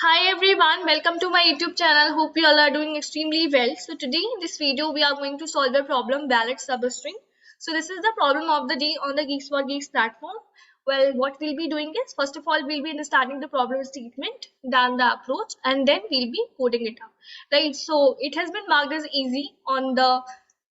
Hi everyone, welcome to my YouTube channel. Hope you all are doing extremely well. So today in this video we are going to solve a problem valid substring. So this is the problem of the day on the Geeks for Geeks platform. Well, what we'll be doing is first of all we'll be understanding the problem statement, then the approach, and then we'll be coding it up. Right. So it has been marked as easy on the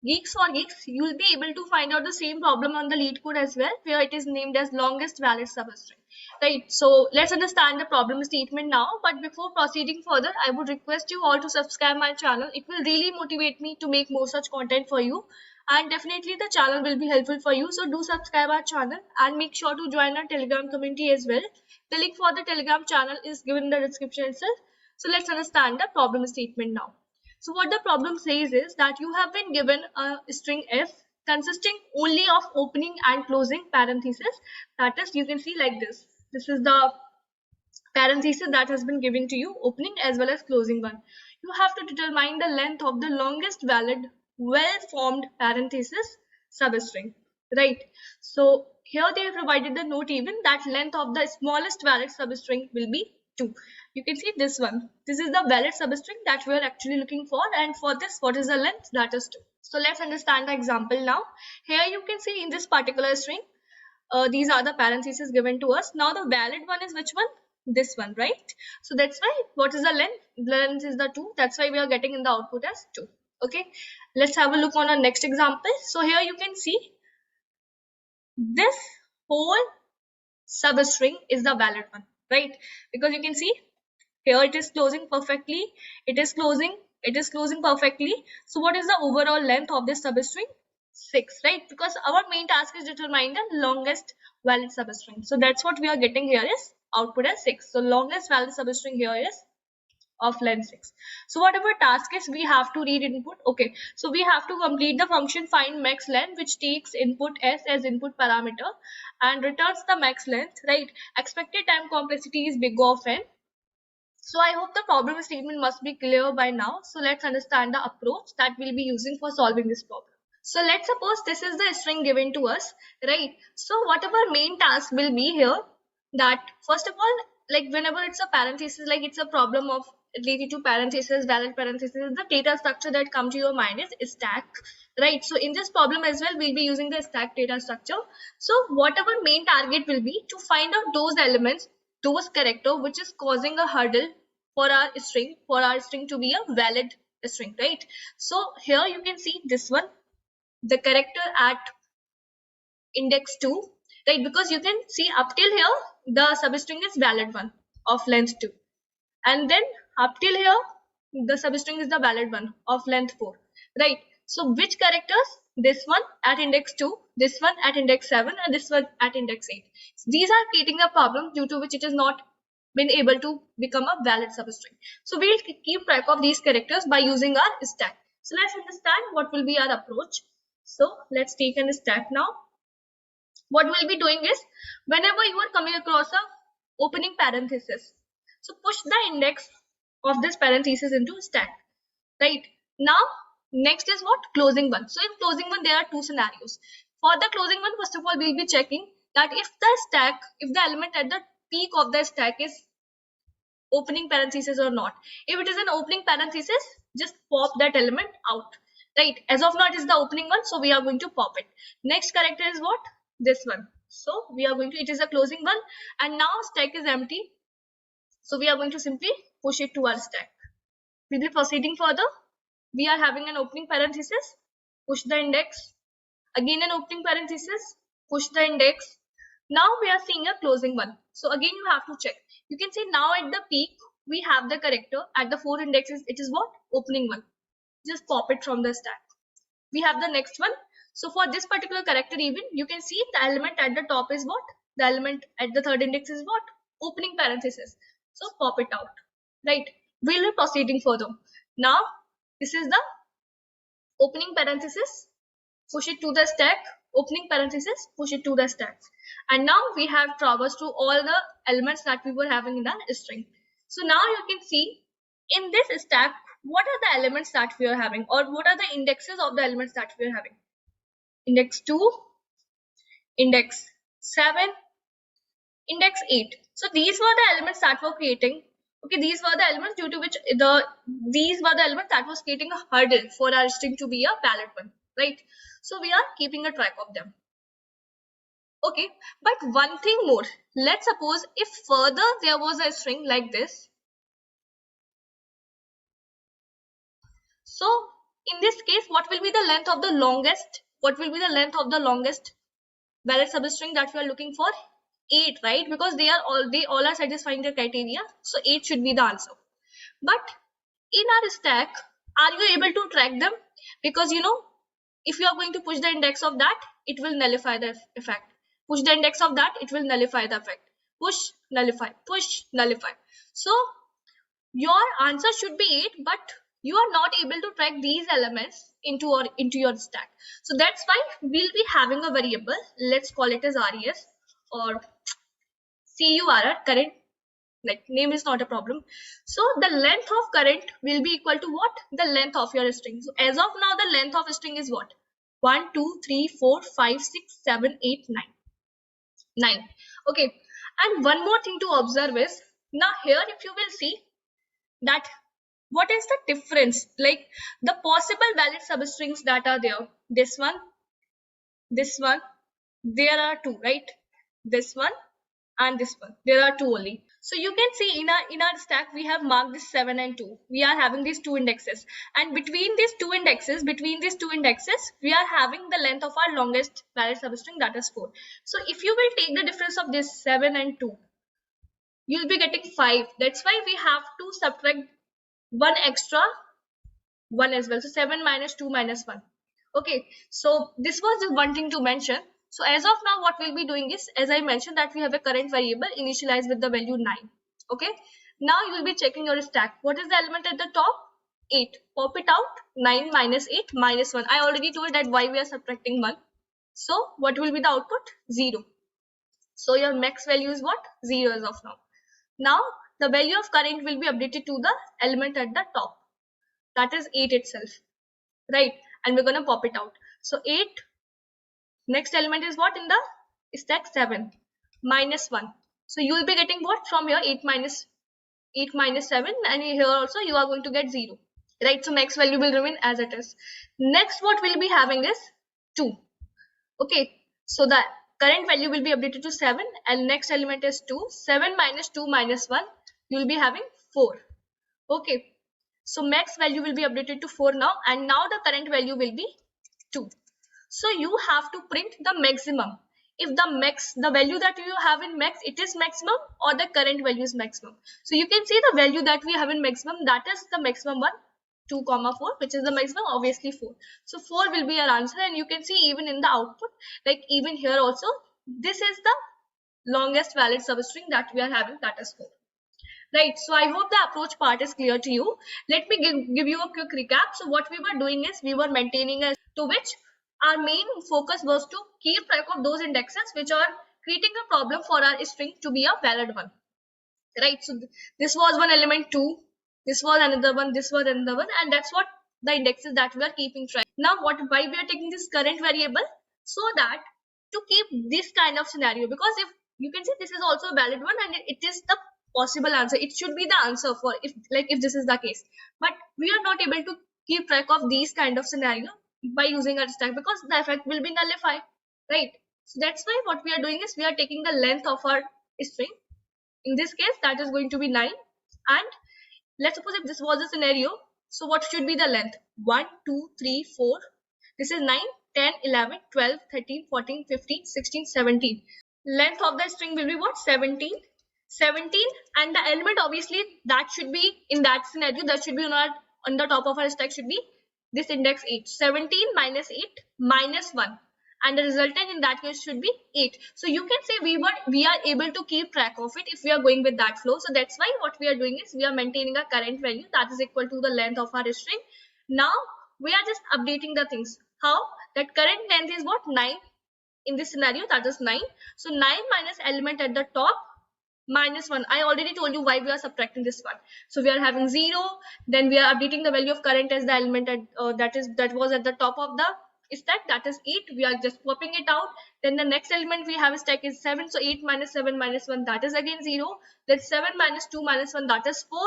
Geeks for Geeks. You'll be able to find out the same problem on the lead code as well, where it is named as longest valid substring. Right, so let's understand the problem statement now. But before proceeding further, I would request you all to subscribe my channel. It will really motivate me to make more such content for you. And definitely the channel will be helpful for you. So do subscribe our channel and make sure to join our Telegram community as well. The link for the Telegram channel is given in the description itself. So let's understand the problem statement now. So what the problem says is that you have been given a string f consisting only of opening and closing parentheses. That is, you can see like this. This is the parenthesis that has been given to you, opening as well as closing one. You have to determine the length of the longest valid well-formed parenthesis substring, right? So here they have provided the note even that length of the smallest valid substring will be 2. You can see this one. This is the valid substring that we are actually looking for, and for this, what is the length? That is 2. So let's understand the example now. Here you can see in this particular string, these are the parentheses given to us. Now the valid one is which one? This one, right? So that's why what is the length? Length is the 2. That's why we are getting in the output as 2. Okay, let's have a look on our next example. So here you can see this whole substring is the valid one, right? Because you can see here it is closing perfectly, it is closing perfectly. So what is the overall length of this substring? 6, right? Because our main task is determine the longest valid substring. So that's what we are getting here is output as 6. So longest valid substring here is of length 6. So whatever task is, we have to read input. Okay, so we have to complete the function find max length, which takes input s as input parameter and returns the max length, right? Expected time complexity is big of n. So I hope the problem statement must be clear by now. So let's understand the approach that we'll be using for solving this problem. So let's suppose this is the string given to us, right? So whatever main task will be here, that first of all, like whenever it's a parenthesis, like it's a problem of related to parenthesis, valid parenthesis, the data structure that come to your mind is stack, right? So in this problem as well, we'll be using the stack data structure. So whatever main target will be to find out those elements, those character which is causing a hurdle for our string to be a valid string, right? So here you can see this one, the character at index 2, right? Because you can see up till here the substring is valid one of length 2, and then up till here the substring is the valid one of length 4, right? So which characters? This one at index 2, this one at index 7, and this one at index 8. So these are creating a problem due to which it is not been able to become a valid substring. So we'll keep track of these characters by using our stack. So let's understand what will be our approach. So let's take a stack now. What we'll be doing is, whenever you are coming across a opening parenthesis, so push the index of this parenthesis into stack, right? Now next is what? Closing one. So in closing one there are two scenarios. For the closing one, first of all we'll be checking that if the element at the peak of the stack is opening parenthesis or not. If it is an opening parenthesis, just pop that element out, right? As of now it is the opening one, so we are going to pop it. Next character is what? This one. So we are going to, it is a closing one, and now stack is empty, so we are going to simply push it to our stack. We'll be proceeding further. We are having an opening parenthesis, push the index, again an opening parenthesis, push the index. Now we are seeing a closing one. So again you have to check. You can see now at the peak we have the character at the 4 indexes. It is what? Opening one. Just pop it from the stack. We have the next one. So for this particular character even, you can see the element at the top is what? The element at the 3rd index is what? Opening parenthesis. So pop it out, right? We'll be proceeding further. Now this is the opening parenthesis, push it to the stack, opening parenthesis, push it to the stack. And now we have traversed through all the elements that we were having in the string. So now you can see in this stack, what are the elements that we are having, or what are the indexes of the elements that we are having? Index 2, index 7, index 8. So these were the elements that were creating Okay, these were the elements due to which these were the elements that was creating a hurdle for our string to be a valid one, right? So we are keeping a track of them. Okay, but one thing more. Let's suppose if further there was a string like this. So in this case, what will be the length of the longest? What will be the length of the longest valid substring that we are looking for? 8, right? Because they all are satisfying the criteria. So 8 should be the answer. But in our stack, are you able to track them? Because if you are going to push the index of that, it will nullify the effect. Push the index of that, it will nullify the effect. Push, nullify, push, nullify. So your answer should be 8, but you are not able to track these elements into your stack. So that's why we'll be having a variable. Let's call it as res or curr, current. Like name is not a problem. So the length of current will be equal to what? The length of your string. So as of now, the length of string is what? 1, 2, 3, 4, 5, 6, 7, 8, 9. 9. Okay. And one more thing to observe is, now here if you will see that what is the difference, like the possible valid substrings that are there, this one, there are two, right? This one and this one, there are two only. So you can see in our stack we have marked this 7 and 2. We are having these two indexes, and between these two indexes we are having the length of our longest valid substring, that is 4. So if you will take the difference of this 7 and 2, you'll be getting 5. That's why we have to subtract one extra 1 as well. So 7 minus 2 minus 1. Okay, so this was just one thing to mention. So as of now, what we'll be doing is, as I mentioned, that we have a current variable initialized with the value 9. Okay, now you will be checking your stack. What is the element at the top? 8. Pop it out. 9 minus 8 minus 1. I already told that why we are subtracting 1. So what will be the output? 0. So your max value is what? 0 as of now. Now the value of current will be updated to the element at the top. That is 8 itself, right? And we're going to pop it out. So 8, next element is what in the stack? 7 minus 1. So you will be getting what from here? 8 minus 7, and here also you are going to get 0, right? So max value will remain as it is. Next what we'll be having is 2. Okay, so the current value will be updated to 7, and next element is 2. 7 minus 2 minus 1, you will be having 4. Okay, so max value will be updated to 4 now, and now the current value will be 2. So you have to print the maximum. If the value that you have in max, it is maximum, or the current value is maximum. So you can see the value that we have in maximum, that is the maximum one, 2, 4, which is the maximum, obviously 4. So 4 will be your answer, and you can see even in the output, like even here also, this is the longest valid substring that we are having, that is 4. Right, so I hope the approach part is clear to you. Let me give you a quick recap. So what we were doing is we were maintaining a to which our main focus was to keep track of those indexes which are creating a problem for our string to be a valid one. Right, so this was one element 2, this was another one, this was another one, and that's what the indexes that we are keeping track. Now why we are taking this current variable? So that to keep this kind of scenario, because if you can see this is also a valid one and it is the possible answer, it should be the answer for if this is the case, but we are not able to keep track of these kind of scenario by using our stack, because the effect will be nullified, right? So that's why what we are doing is we are taking the length of our string. In this case that is going to be 9, and let's suppose if this was a scenario, so what should be the length? 1, 2, 3, 4, this is 9, 10, 11, 12, 13, 14, 15, 16, 17. Length of the string will be what? 17, and the element obviously that should be in that scenario, that should be on the top of our stack should be this index 8. 17 minus 8 minus 1, and the resultant in that case should be 8. So you can say we are able to keep track of it if we are going with that flow. So that's why what we are doing is we are maintaining a current value that is equal to the length of our string. Now we are just updating the things. How? That current length is what? 9. In this scenario that is 9. So 9 minus element at the top minus 1. I already told you why we are subtracting this one. So we are having 0, then we are updating the value of current as the element at, that was at the top of the stack, that is 8. We are just popping it out. Then the next element we have a stack is 7. So 8 minus 7 minus 1, that is again 0. Then 7 minus 2 minus 1, that is 4.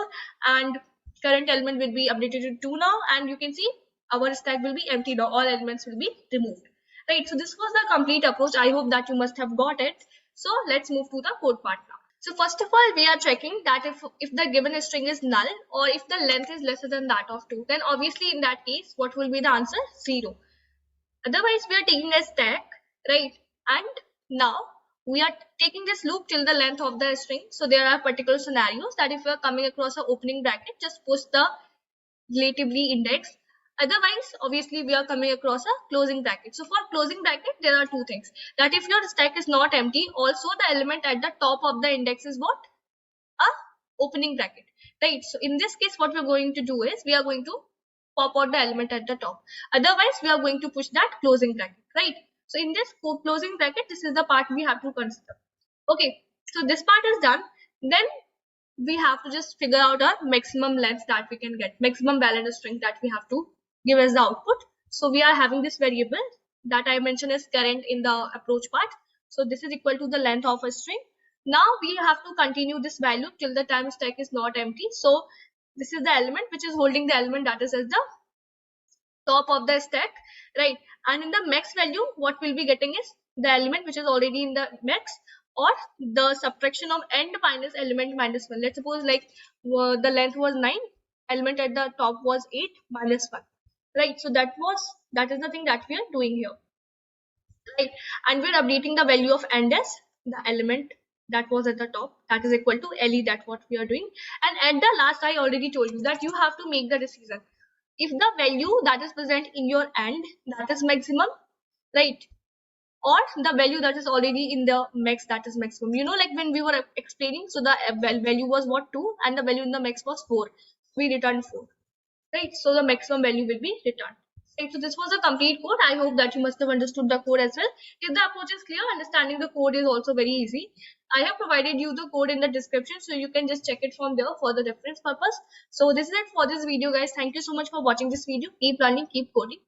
And current element will be updated to 2 now. And you can see our stack will be empty now. All elements will be removed. Right. So this was the complete approach. I hope that you must have got it. So let's move to the code part now. So first of all, we are checking that if the given string is null or if the length is lesser than that of 2, then obviously in that case, what will be the answer? 0. Otherwise, we are taking a stack, right? And now we are taking this loop till the length of the string. So there are particular scenarios that if you are coming across an opening bracket, just push the relatively index. Otherwise, obviously, we are coming across a closing bracket. So for closing bracket, there are two things. That if your stack is not empty, also the element at the top of the index is what? A opening bracket, right? So in this case, what we're going to do is we are going to pop out the element at the top. Otherwise, we are going to push that closing bracket, right? So in this closing bracket, this is the part we have to consider. Okay, so this part is done. Then we have to just figure out our maximum length that we can get, maximum valid string that we have to give as the output. So we are having this variable that I mentioned is current in the approach part. So this is equal to the length of a string. Now we have to continue this value till the time stack is not empty. So this is the element which is holding the element that is at the top of the stack, right? And in the max value, what we'll be getting is the element which is already in the max, or the subtraction of end minus element minus 1. Let's suppose like the length was 9, element at the top was 8 minus 1, right? So that is the thing that we are doing here, right? And we're updating the value of end as the element that was at the top, that is equal to LE, that's what we are doing. And at the last, I already told you that you have to make the decision if the value that is present in your end, that is maximum, right? Or the value that is already in the max, that is maximum. You know, like when we were explaining, so the value was what, 2, and the value in the max was 4. We returned 4, right? So the maximum value will be returned. Right, so this was a complete code. I hope that you must have understood the code as well. If the approach is clear, understanding the code is also very easy. I have provided you the code in the description, so you can just check it from there for the reference purpose. So this is it for this video, guys. Thank you so much for watching this video. Keep learning, keep coding.